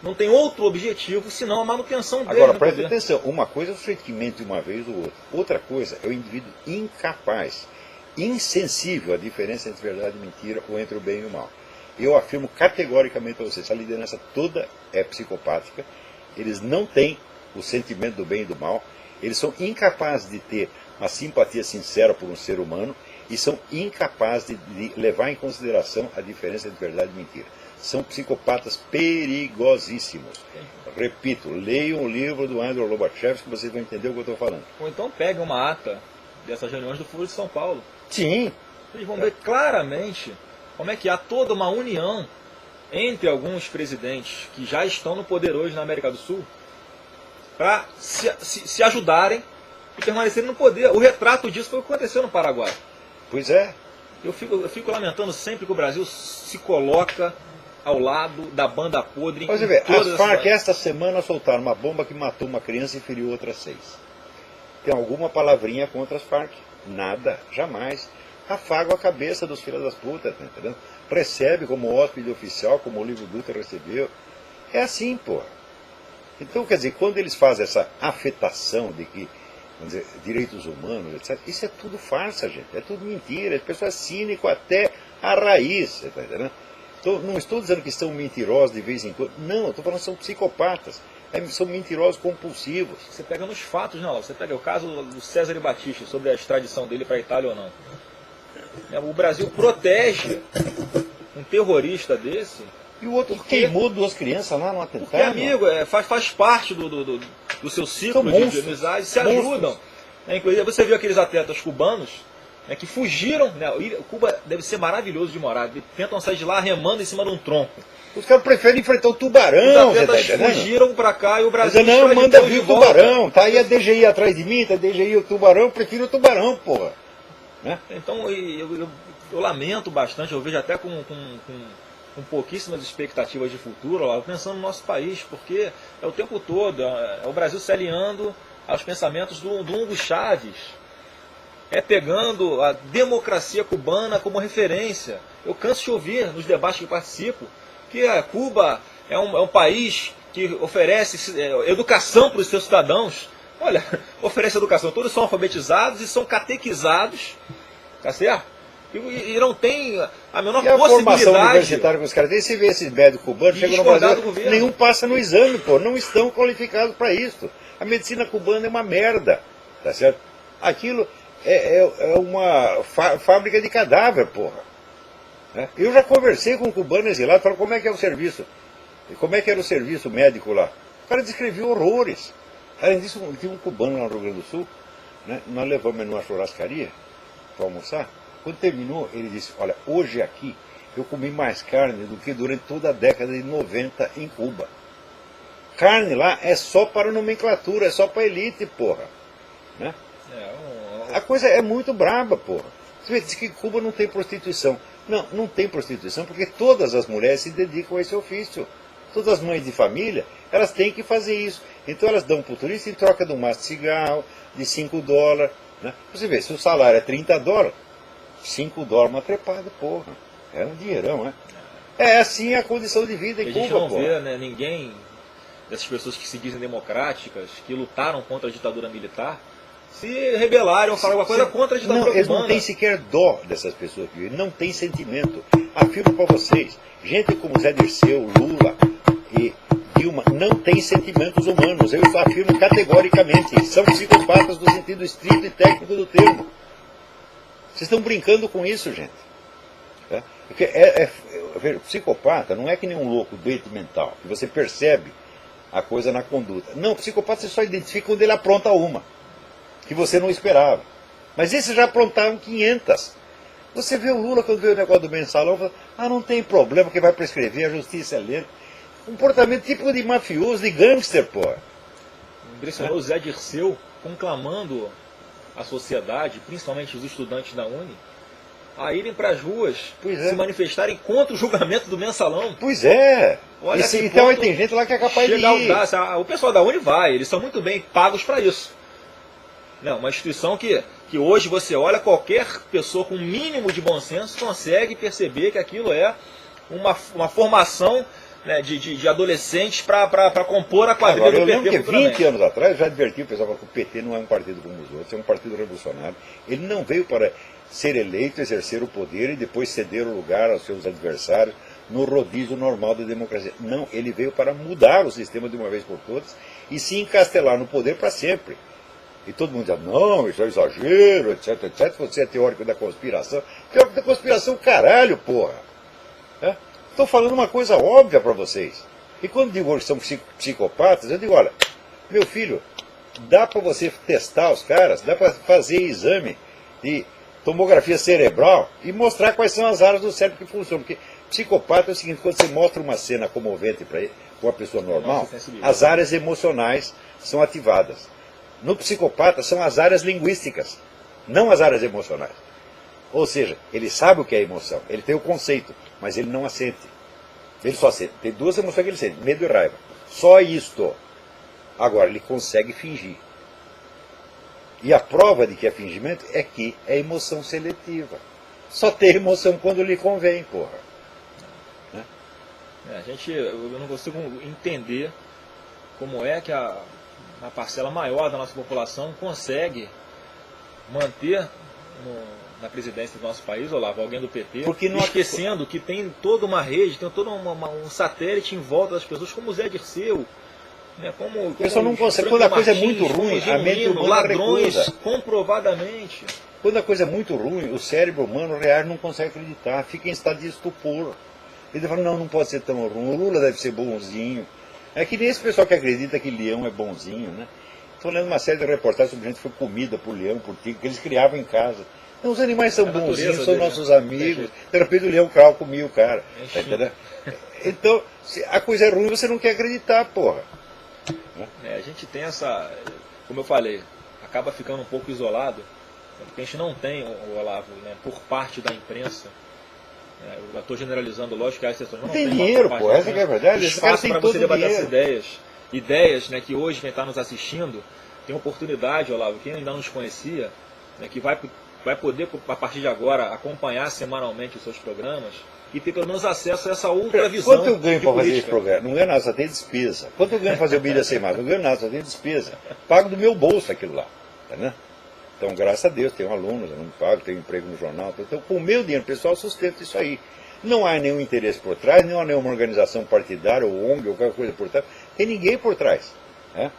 não tem outro objetivo senão a manutenção dele. Agora, preste atenção, uma coisa é o sujeito que mente uma vez ou outra. Outra coisa é o indivíduo incapaz, insensível à diferença entre verdade e mentira ou entre o bem e o mal. Eu afirmo categoricamente a vocês, essa liderança toda é psicopática, eles não têm o sentimento do bem e do mal, eles são incapazes de ter uma simpatia sincera por um ser humano e são incapazes de levar em consideração a diferença entre verdade e mentira. São psicopatas perigosíssimos. Repito, leiam o livro do Andrew Lobachevsky que vocês vão entender o que eu estou falando. Ou então peguem uma ata dessas reuniões do Foro de São Paulo. Sim. Eles vão ver claramente como é que há toda uma união entre alguns presidentes que já estão no poder hoje na América do Sul para se ajudarem e permanecerem no poder. O retrato disso foi o que aconteceu no Paraguai. Pois é. Eu fico lamentando sempre que o Brasil se coloca ao lado da banda podre. Você vê, as Farc esta semana soltaram uma bomba que matou uma criança e feriu outras 6. Tem alguma palavrinha contra as Farc? Nada, jamais. Afago a cabeça dos filhos das putas, tá entendendo? Recebe como hóspede oficial, como o livro Dutra recebeu. É assim, porra. Então, quer dizer, quando eles fazem essa afetação de que, vamos dizer, direitos humanos, etc., isso é tudo farsa, gente. É tudo mentira. As pessoas é cínico até a raiz, você está entendendo? Não estou dizendo que são mentirosos de vez em quando. Não, eu estou falando que são psicopatas. São mentirosos compulsivos. Você pega nos fatos, não. Você pega o caso do Cesare Battisti, sobre a extradição dele para a Itália ou não. O Brasil protege um terrorista desse. E o outro queimou 2 crianças lá no atentado. Porque, amigo, faz parte do seu ciclo de amizade, se ajudam. Inclusive, você viu aqueles atletas cubanos que fugiram. Cuba deve ser maravilhoso de morar. Tentam sair de lá remando em cima de um tronco. Os caras preferem enfrentar o tubarão. Os atletas fugiram para cá e o Brasil não, manda vir o tubarão. Tá aí a DGI atrás de mim, tá a DGI o tubarão, eu prefiro o tubarão, porra. Né? Então, eu lamento bastante, eu vejo até com pouquíssimas expectativas de futuro, pensando no nosso país, porque é o tempo todo, é o Brasil se alinhando aos pensamentos do Hugo Chávez, pegando a democracia cubana como referência. Eu canso de ouvir nos debates que participo que Cuba é um país que oferece educação para os seus cidadãos. Olha, oferece educação, todos são alfabetizados e são catequizados, tá certo? E não tem a menor possibilidade. A formação universitária que os caras têm, você vê esses médicos cubanos, chegam no Brasil, nenhum passa no exame, pô, não estão qualificados para isso. A medicina cubana é uma merda, tá certo? Aquilo é uma fábrica de cadáver, porra. Eu já conversei com um cubano exilado, falei como é que é o serviço, como é que era o serviço médico lá. O cara descreveu horrores. Além disso, tinha um cubano lá no Rio Grande do Sul, né? Nós levamos ele numa churrascaria para almoçar. Quando terminou, ele disse, olha, hoje aqui eu comi mais carne do que durante toda a década de 90 em Cuba. Carne lá é só para nomenclatura, é só para elite, porra. Né? A coisa é muito braba, porra. Você diz que Cuba não tem prostituição. Não, não tem prostituição porque todas as mulheres se dedicam a esse ofício. Todas as mães de família, elas têm que fazer isso. Então elas dão para o turista em troca de um maço de cigarro, de $5. Né? Você vê, se o salário é $30, $5 uma trepada, porra. É um dinheirão, né? É assim a condição de vida em Cuba, porra. A gente não vê, né, ninguém dessas pessoas que se dizem democráticas, que lutaram contra a ditadura militar, se rebelaram, falaram alguma coisa contra a ditadura cubana. Eles não têm sequer dó dessas pessoas que não têm sentimento. Afirmo para vocês, gente como Zé Dirceu, Lula e Dilma não têm sentimentos humanos. Eu afirmo categoricamente, são psicopatas no sentido estrito e técnico do termo. Vocês estão brincando com isso, gente. Porque psicopata não é que nem um louco doente mental, que você percebe a coisa na conduta. Não, psicopata você só identifica quando ele apronta uma, que você não esperava. Mas esses já aprontaram 500. Você vê o Lula quando vê o negócio do mensalão, fala, não tem problema, que vai prescrever, a justiça é lenta. Comportamento tipo de mafioso, de gangster, pô. Impressionou o Zé Dirceu conclamando a sociedade, principalmente os estudantes da Uni, a irem para as ruas, se manifestarem contra o julgamento do mensalão. Pois é. Olha, então tem gente lá que é capaz de ir. O pessoal da Uni vai, eles são muito bem pagos para isso. Não, uma instituição que hoje você olha, qualquer pessoa com um mínimo de bom senso consegue perceber que aquilo é uma formação, né, de adolescentes para compor a quadrilha do PT. Eu lembro que 20 anos atrás já adverti o pessoal que o PT não é um partido como os outros, é um partido revolucionário. Ele não veio para ser eleito, exercer o poder e depois ceder o lugar aos seus adversários no rodízio normal da democracia. Não, ele veio para mudar o sistema de uma vez por todas e se encastelar no poder para sempre. E todo mundo diz, não, isso é exagero, etc, etc. Você é teórico da conspiração. Teórico da conspiração, caralho, porra. Estou falando uma coisa óbvia para vocês. E quando digo que são psicopatas, eu digo, olha, meu filho, dá para você testar os caras, dá para fazer exame de tomografia cerebral e mostrar quais são as áreas do cérebro que funcionam. Porque psicopata é o seguinte, quando você mostra uma cena comovente para uma pessoa normal, as áreas emocionais são ativadas. No psicopata são as áreas linguísticas, não as áreas emocionais. Ou seja, ele sabe o que é emoção, ele tem o conceito, mas ele não a sente. Ele só sente. Tem 2 emoções que ele sente, medo e raiva. Só isto. Agora, ele consegue fingir. E a prova de que é fingimento é que é emoção seletiva. Só tem emoção quando lhe convém, porra. Eu não consigo entender como é que a parcela maior da nossa população consegue manter na presidência do nosso país, Olavo, alguém do PT, esquecendo que tem toda uma rede, tem todo um satélite em volta das pessoas, como o Zé Dirceu, né, como o pessoal não consegue. Quando a coisa é muito ruim, a mente humana ladrões, recusa. Comprovadamente. Quando a coisa é muito ruim, o cérebro humano real não consegue acreditar, fica em estado de estupor. Ele fala, não pode ser tão ruim, o Lula deve ser bonzinho. É que nem esse pessoal que acredita que leão é bonzinho, né? Estou lendo uma série de reportagens sobre gente que foi comida por leão, por tigre, que eles criavam em casa. Não, os animais são bonzinhos, são nossos amigos. De repente o leão crau comia o cara. Tá entendendo? Então, se a coisa é ruim, você não quer acreditar, porra. A gente tem essa, como eu falei, acaba ficando um pouco isolado, porque a gente não tem, Olavo, né, por parte da imprensa, eu estou generalizando, lógico que há exceções, não tem dinheiro, pô, essa que é a verdade. Espaço para você debater essas ideias, né, que hoje quem está nos assistindo tem oportunidade, Olavo, quem ainda não nos conhecia, né, que vai poder, a partir de agora, acompanhar semanalmente os seus programas e ter pelo menos acesso a essa outra visão. Quanto eu ganho para fazer esse programa? Não ganho nada, só tem despesa. Quanto eu ganho para fazer o Mídia Sem Mais? Não ganho nada, só tem despesa. Pago do meu bolso aquilo lá. Tá, né? Então, graças a Deus, tenho alunos, eu não pago, tenho emprego no jornal. Então, com o meu dinheiro pessoal, sustento isso aí. Não há nenhum interesse por trás, não há nenhuma organização partidária ou ONG ou qualquer coisa por trás. Tem ninguém por trás. Né?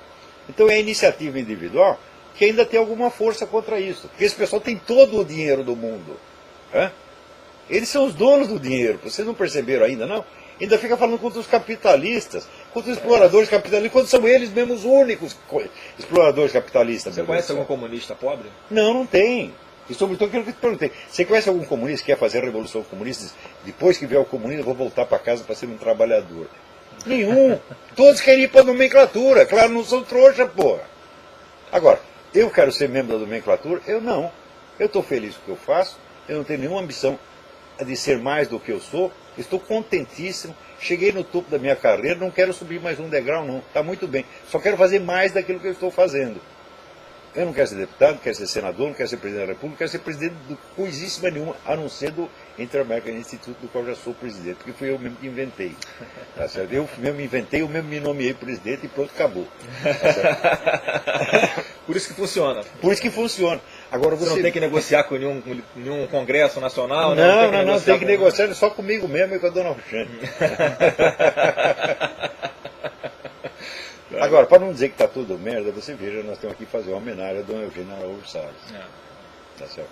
Então, é a iniciativa individual que ainda tem alguma força contra isso. Porque esse pessoal tem todo o dinheiro do mundo. Né? Eles são os donos do dinheiro, vocês não perceberam ainda, não? Ainda fica falando contra os capitalistas, contra os exploradores capitalistas, quando são eles mesmos os únicos exploradores capitalistas. Você conhece algum comunista pobre? Não, não tem. E sobretudo aquilo que eu te perguntei. Você conhece algum comunista que quer fazer a revolução comunista? Depois que vier o comunismo, eu vou voltar para casa para ser um trabalhador. Nenhum. Todos querem ir para a nomenclatura. Claro, não são trouxa, porra. Agora, eu quero ser membro da nomenclatura? Eu não. Eu estou feliz com o que eu faço, eu não tenho nenhuma ambição de ser mais do que eu sou, estou contentíssimo, cheguei no topo da minha carreira, não quero subir mais um degrau não, está muito bem, só quero fazer mais daquilo que eu estou fazendo. Eu não quero ser deputado, não quero ser senador, não quero ser presidente da República, não quero ser presidente de coisíssima nenhuma, a não ser do Inter-American Institute, do qual eu já sou presidente, porque fui eu mesmo que inventei. Tá certo? Eu mesmo inventei, eu mesmo me nomeei presidente e pronto, acabou. Tá certo? Por isso que funciona. Por isso que funciona. Agora você não tem que negociar com nenhum congresso nacional? Não, tem que negociar só comigo mesmo e com a dona Roxane. Agora, para não dizer que está tudo merda, você veja, nós temos aqui que fazer uma homenagem a Dom Eugênio Araújo Salles. Tá certo?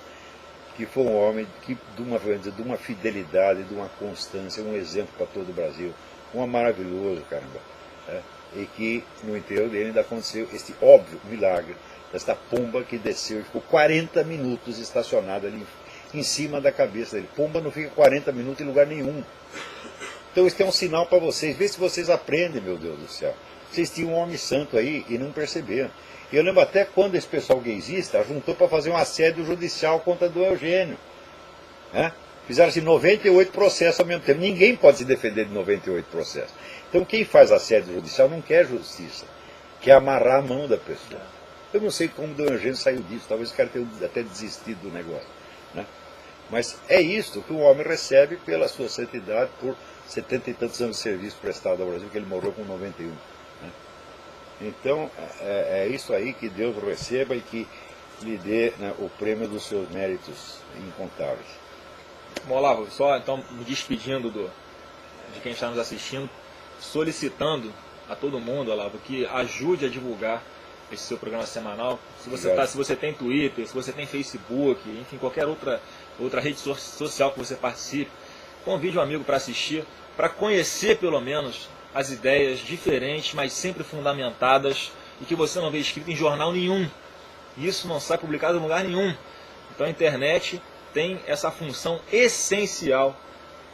Que foi um homem de uma fidelidade, de uma constância, um exemplo para todo o Brasil. Um maravilhoso, caramba. E que no interior dele ainda aconteceu este óbvio milagre, desta pomba que desceu e ficou 40 minutos estacionada ali em cima da cabeça dele. Pomba não fica 40 minutos em lugar nenhum. Então isso é um sinal para vocês. Vê se vocês aprendem, meu Deus do céu. Vocês tinham um homem santo aí e não perceberam. E eu lembro até quando esse pessoal gaysista juntou para fazer um assédio judicial contra do Eugênio. Fizeram assim 98 processos ao mesmo tempo. Ninguém pode se defender de 98 processos. Então quem faz assédio judicial não quer justiça, quer amarrar a mão da pessoa. Eu não sei como o Dom Eugênio saiu disso, talvez o cara tenha até desistido do negócio. Né? Mas é isso que o homem recebe pela sua santidade, por 70 e tantos anos de serviço prestado ao Brasil, que ele morreu com 91. Né? Então, é isso aí, que Deus o receba e que lhe dê, né, o prêmio dos seus méritos incontáveis. Bom, Olavo, só então me despedindo de quem está nos assistindo, solicitando a todo mundo, Olavo, que ajude a divulgar esse seu programa semanal. Se você tem Twitter, se você tem Facebook, enfim, qualquer outra rede social que você participe, convide um amigo para assistir, para conhecer pelo menos as ideias diferentes, mas sempre fundamentadas, e que você não vê escrito em jornal nenhum. Isso não sai publicado em lugar nenhum. Então a internet tem essa função essencial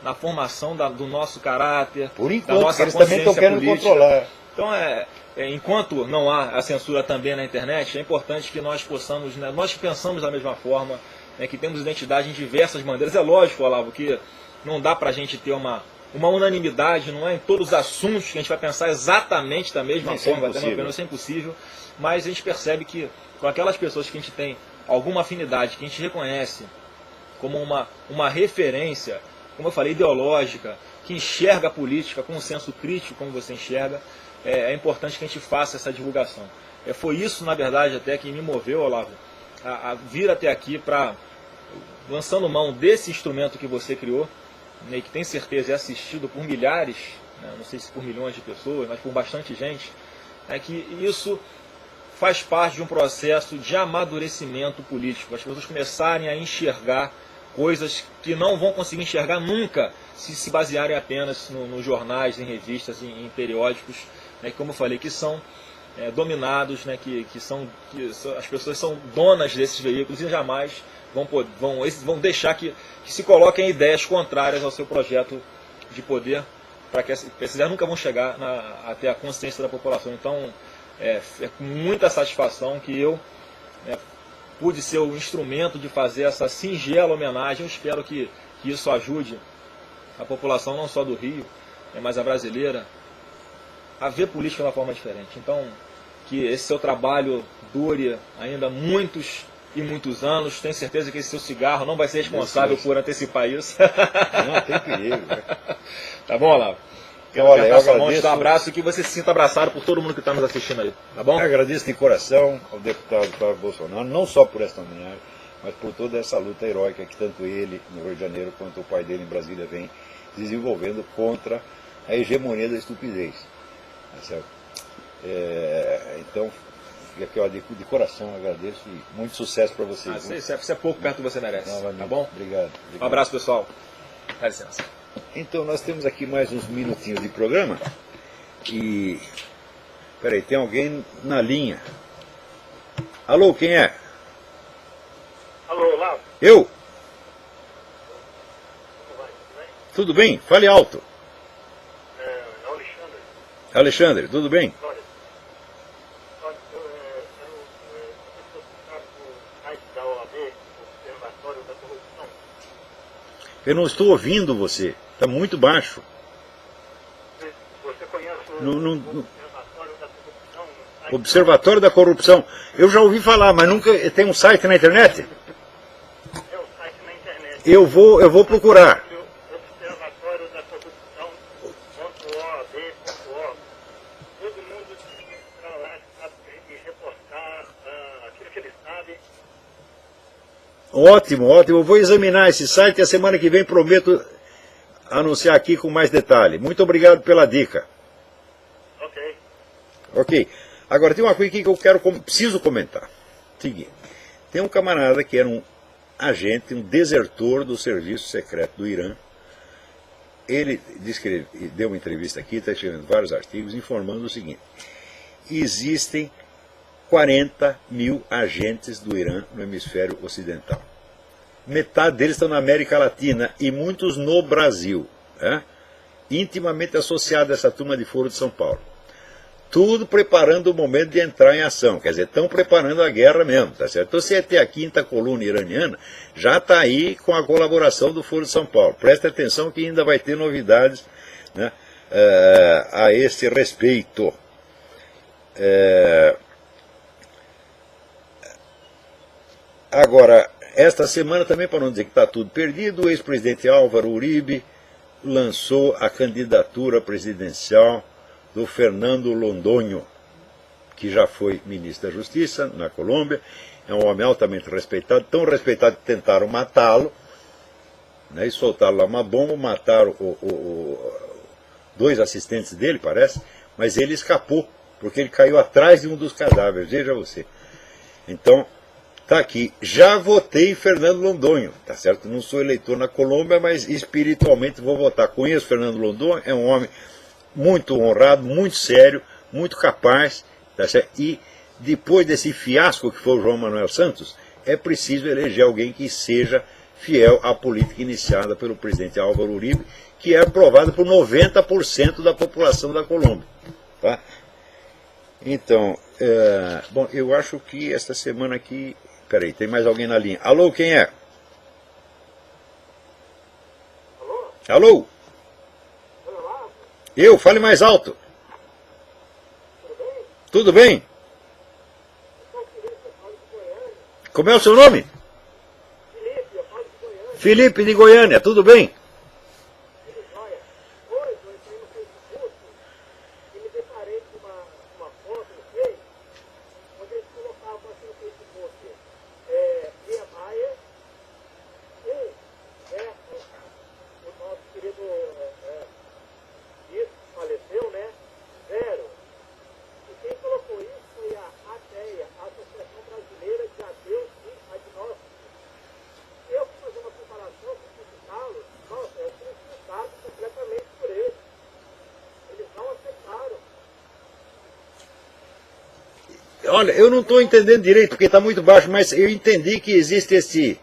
na formação do nosso caráter, por enquanto, da nossa eles também estão querendo política. Controlar. Então, enquanto não há a censura também na internet, é importante que nós possamos, né, nós que pensamos da mesma forma, né, que temos identidade em diversas maneiras. É lógico, Olavo, que não dá para a gente ter uma unanimidade, não é em todos os assuntos que a gente vai pensar exatamente da mesma forma, isso é impossível, mas a gente percebe que com aquelas pessoas que a gente tem alguma afinidade, que a gente reconhece como uma referência, como eu falei, ideológica, que enxerga a política com um senso crítico, como você enxerga, é importante que a gente faça essa divulgação. Foi isso, na verdade, até que me moveu, Olavo, a vir até aqui para, lançando mão desse instrumento que você criou, né, que tem certeza é assistido por milhares, né, não sei se por milhões de pessoas, mas por bastante gente, é que isso faz parte de um processo de amadurecimento político. As pessoas começarem a enxergar coisas que não vão conseguir enxergar nunca se basearem apenas nos jornais, em revistas, em periódicos, né, que, como eu falei, que são dominados, né, que as pessoas são donas desses veículos e jamais vão deixar que se coloquem ideias contrárias ao seu projeto de poder, para que essas ideias nunca vão chegar até a consciência da população. Então, é com muita satisfação que eu pude ser o instrumento de fazer essa singela homenagem. Eu espero que isso ajude a população, não só do Rio, mas a brasileira, a ver política de uma forma diferente. Então, que esse seu trabalho dure ainda muitos e muitos anos. Tenho certeza que esse seu cigarro não vai ser responsável por antecipar isso. Não, tem perigo. Tá bom, Olavo? Quero apertar sua mão, te dar um abraço e que você se sinta abraçado por todo mundo que está nos assistindo aí. Tá bom? Eu agradeço de coração ao deputado Flávio Bolsonaro, não só por esta homenagem, mas por toda essa luta heróica que tanto ele no Rio de Janeiro quanto o pai dele em Brasília vem desenvolvendo contra a hegemonia da estupidez. Tá certo? Então, aqui, ó, de coração agradeço e muito sucesso para vocês. Se é pouco perto você merece. Tá bom? Obrigado. Um abraço, pessoal. Dá licença. Então, nós temos aqui mais uns minutinhos de programa. E. Peraí, tem alguém na linha. Alô, quem é? Alô, Olavo? Eu? Tudo bem? Fale alto. É Alexandre. Alexandre, tudo bem? Olha, eu no site da OAB, Observatório da Corrupção. Eu não estou ouvindo você. Está muito baixo. Você conhece o Observatório da Corrupção? Observatório da Corrupção. Eu já ouvi falar, mas nunca. Tem um site na internet? É o site na internet. Eu vou procurar. Observatório da Corrupção.oab.org. Todo mundo tem que entrar lá e reportar aquilo que ele sabe. Ótimo, ótimo. Eu vou examinar esse site e a semana que vem prometo anunciar aqui com mais detalhe. Muito obrigado pela dica. Ok. Ok. Agora tem uma coisa aqui que eu preciso comentar. Seguinte, tem um camarada que era um agente, um desertor do serviço secreto do Irã. Ele disse que ele deu uma entrevista aqui, está escrevendo vários artigos, informando o seguinte: existem 40 mil agentes do Irã no hemisfério ocidental. Metade deles estão na América Latina e muitos no Brasil, intimamente associados a essa turma de Foro de São Paulo. Tudo preparando o momento de entrar em ação, quer dizer, estão preparando a guerra mesmo, tá certo? Então, se até a quinta coluna iraniana já está aí com a colaboração do Foro de São Paulo. Presta atenção que ainda vai ter novidades, né, a esse respeito. Agora, esta semana também, para não dizer que está tudo perdido, o ex-presidente Álvaro Uribe lançou a candidatura presidencial do Fernando Londoño, que já foi ministro da Justiça na Colômbia, é um homem altamente respeitado, tão respeitado que tentaram matá-lo, né, e soltaram lá uma bomba, mataram dois assistentes dele, parece, mas ele escapou, porque ele caiu atrás de um dos cadáveres, veja você. Então, está aqui, já votei em Fernando Londoño, tá certo? Não sou eleitor na Colômbia, mas espiritualmente vou votar. Conheço Fernando Londoño, é um homem muito honrado, muito sério, muito capaz, tá certo? E depois desse fiasco que foi o João Manuel Santos, é preciso eleger alguém que seja fiel à política iniciada pelo presidente Álvaro Uribe, que é aprovada por 90% da população da Colômbia. Tá? Então, bom, eu acho que esta semana aqui... Peraí, tem mais alguém na linha. Alô, quem é? Alô? Alô? Olá? Eu, fale mais alto. Tudo bem? Tudo bem? Eu sou o Felipe, eu falo de Goiânia. Como é o seu nome? Felipe, eu falo de Goiânia. Felipe de Goiânia, tudo bem? Tudo jóia. Olha, eu não estou entendendo direito, porque está muito baixo, mas eu entendi que existe esse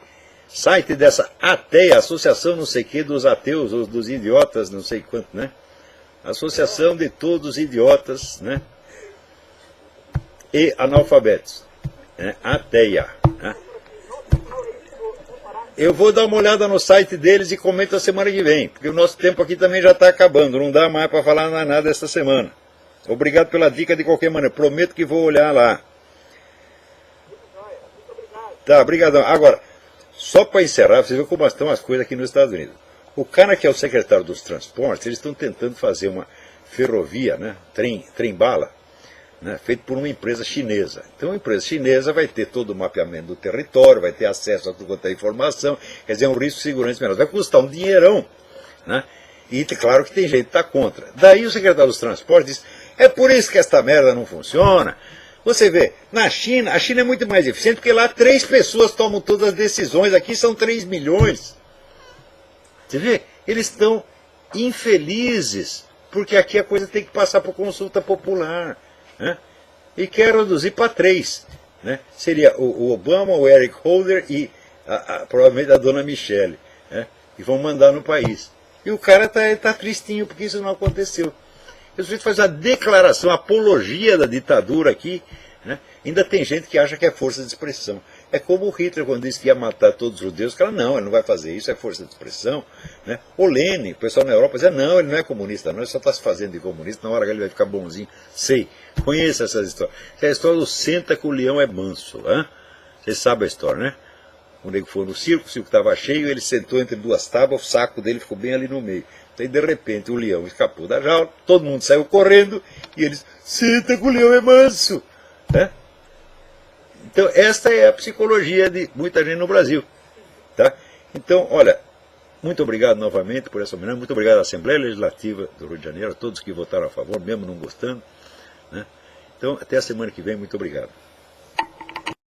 site dessa ATEA, Associação não sei que dos ateus, ou dos idiotas, não sei quanto, né? Associação de todos os idiotas, né? E analfabetos, né? ATEA, né? Eu vou dar uma olhada no site deles e comento a semana que vem, porque o nosso tempo aqui também já está acabando, não dá mais para falar nada essa semana. Obrigado pela dica de qualquer maneira, prometo que vou olhar lá. Tá, obrigadão. Agora, só para encerrar, você vê como estão as coisas aqui nos Estados Unidos. O cara que é o secretário dos transportes, eles estão tentando fazer uma ferrovia, né, trem-bala, né, feito por uma empresa chinesa. Então a empresa chinesa vai ter todo o mapeamento do território, vai ter acesso a tudo quanto é informação, quer dizer, é um risco de segurança menor. Vai custar um dinheirão, né? E claro que tem gente que está contra. Daí o secretário dos transportes diz, é por isso que esta merda não funciona. Você vê, na China, a China é muito mais eficiente, porque lá 3 pessoas tomam todas as decisões, aqui são 3 milhões. Você vê, eles estão infelizes, porque aqui a coisa tem que passar por consulta popular. Né? E quer reduzir para 3. Né? Seria o Obama, o Eric Holder e provavelmente a dona Michelle. Né? E vão mandar no país. E o cara tá tristinho porque isso não aconteceu. O sujeito faz a declaração, a apologia da ditadura aqui. Né? Ainda tem gente que acha que é força de expressão. É como o Hitler, quando disse que ia matar todos os judeus, que não, ele não vai fazer isso, é força de expressão. Né? O Lenin, o pessoal na Europa dizia, não, ele não é comunista, não, ele só está se fazendo de comunista, na hora que ele vai ficar bonzinho. Sei, conheça essas histórias. Essa é a história do senta que o leão é manso. Hein? Vocês sabem a história, né? O nego foi no circo, o circo estava cheio, ele sentou entre 2 tábuas, o saco dele ficou bem ali no meio. Então, de repente, o leão escapou da jaula, todo mundo saiu correndo, e eles, senta que o leão é manso. Né? Então, esta é a psicologia de muita gente no Brasil. Tá? Então, olha, muito obrigado novamente por essa homenagem, muito obrigado à Assembleia Legislativa do Rio de Janeiro, a todos que votaram a favor, mesmo não gostando. Né? Então, até a semana que vem, muito obrigado.